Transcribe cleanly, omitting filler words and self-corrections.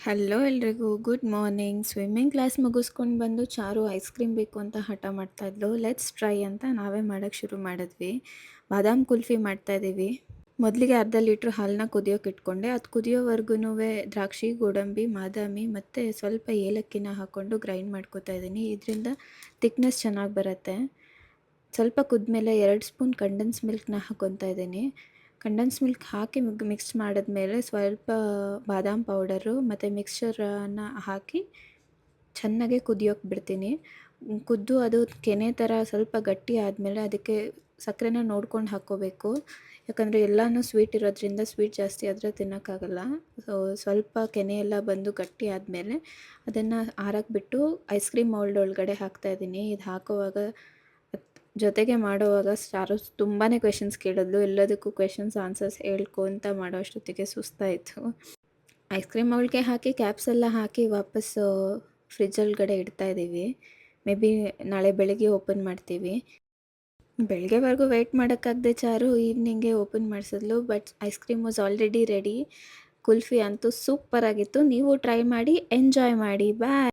Hello ಎಲ್ರಿಗೂ good morning. Swimming class ಮುಗಿಸ್ಕೊಂಡು ಬಂದು ಚಾರು ಐಸ್ ಕ್ರೀಮ್ ಬೇಕು ಅಂತ ಹಠ ಮಾಡ್ತಾ ಇದ್ಲು. ಲೆಟ್ಸ್ ಟ್ರೈ ಅಂತ ನಾವೇ ಮಾಡೋಕ್ಕೆ ಶುರು ಮಾಡಿದ್ವಿ. ಬಾದಾಮ್ ಕುಲ್ಫಿ ಮಾಡ್ತಾಯಿದ್ದೀವಿ. ಮೊದಲಿಗೆ ಅರ್ಧ ಲೀಟ್ರ್ ಹಾಲನ್ನ ಕುದಿಯೋಕೆ ಇಟ್ಕೊಂಡೆ. ಅದು ಕುದಿಯೋವರೆಗೂ ದ್ರಾಕ್ಷಿ, ಗೋಡಂಬಿ, ಬಾದಾಮಿ ಮತ್ತು ಸ್ವಲ್ಪ ಏಲಕ್ಕಿನ ಹಾಕ್ಕೊಂಡು ಗ್ರೈಂಡ್ ಮಾಡ್ಕೊತಾ ಇದ್ದೀನಿ. ಇದರಿಂದ ಥಿಕ್ನೆಸ್ ಚೆನ್ನಾಗಿ ಬರುತ್ತೆ. ಸ್ವಲ್ಪ ಕುದ್ಮೇಲೆ 2 ಸ್ಪೂನ್ ಕಂಡೆನ್ಸ್ ಮಿಲ್ಕ್ನ ಹಾಕ್ಕೊತಾ ಇದ್ದೀನಿ. ಕಂಡೆನ್ಸ್ ಮಿಲ್ಕ್ ಹಾಕಿ ಮಿಕ್ಸ್ ಮಾಡಿದ್ಮೇಲೆ ಸ್ವಲ್ಪ ಬಾದಾಮ್ ಪೌಡರು ಮತ್ತು ಮಿಕ್ಸ್ಚರನ್ನು ಹಾಕಿ ಚೆನ್ನಾಗೆ ಕುದಿಯೋಕೆ ಬಿಡ್ತೀನಿ. ಕುದ್ದು ಅದು ಕೆನೆ ಥರ ಸ್ವಲ್ಪ ಗಟ್ಟಿ ಆದಮೇಲೆ ಅದಕ್ಕೆ ಸಕ್ಕರೆನ ನೋಡ್ಕೊಂಡು ಹಾಕ್ಕೋಬೇಕು. ಯಾಕಂದರೆ ಎಲ್ಲನೂ ಸ್ವೀಟ್ ಇರೋದ್ರಿಂದ ಸ್ವೀಟ್ ಜಾಸ್ತಿ ಆದರೆ ತಿನ್ನೋಕ್ಕಾಗಲ್ಲ. ಸೊ ಸ್ವಲ್ಪ ಕೆನೆ ಎಲ್ಲ ಬಂದು ಗಟ್ಟಿ ಆದಮೇಲೆ ಅದನ್ನು ಆರಕ್ಕೆ ಬಿಟ್ಟು ಐಸ್ ಕ್ರೀಮ್ ಮೌಲ್ಡ್ ಒಳಗಡೆ ಹಾಕ್ತಾಯಿದ್ದೀನಿ. ಇದು ಹಾಕುವಾಗ ಜೊತೆಗೆ ಮಾಡುವಾಗ ಚಾರು ತುಂಬಾ ಕ್ವೆಶನ್ಸ್ ಕೇಳಿದ್ಲು. ಎಲ್ಲದಕ್ಕೂ ಕ್ವೆಶನ್ಸ್ ಆನ್ಸರ್ಸ್ ಹೇಳ್ಕೊಂತ ಮಾಡೋ ಅಷ್ಟೊತ್ತಿಗೆ ಸುಸ್ತಾಯಿತು. ಐಸ್ ಕ್ರೀಮ್ ಮೌಲ್ಡ್ಗೆ ಹಾಕಿ ಕ್ಯಾಪ್ಸ್ ಎಲ್ಲ ಹಾಕಿ ವಾಪಸ್ಸು ಫ್ರಿಜ್ ಒಳಗಡೆ ಇಡ್ತಾಯಿದ್ದೀವಿ. ಮೇ ಬಿ ನಾಳೆ ಬೆಳಗ್ಗೆ ಓಪನ್ ಮಾಡ್ತೀವಿ. ಬೆಳಗ್ಗೆವರೆಗೂ ವೆಯ್ಟ್ ಮಾಡೋಕ್ಕಾಗದೆ ಚಾರು ಈವ್ನಿಂಗೆ ಓಪನ್ ಮಾಡಿಸಿದ್ಲು. But ice cream was already ready. Kulfi ಅಂತೂ ಸೂಪರಾಗಿತ್ತು. ನೀವು ಟ್ರೈ ಮಾಡಿ, ಎಂಜಾಯ್ ಮಾಡಿ. ಬಾಯ್.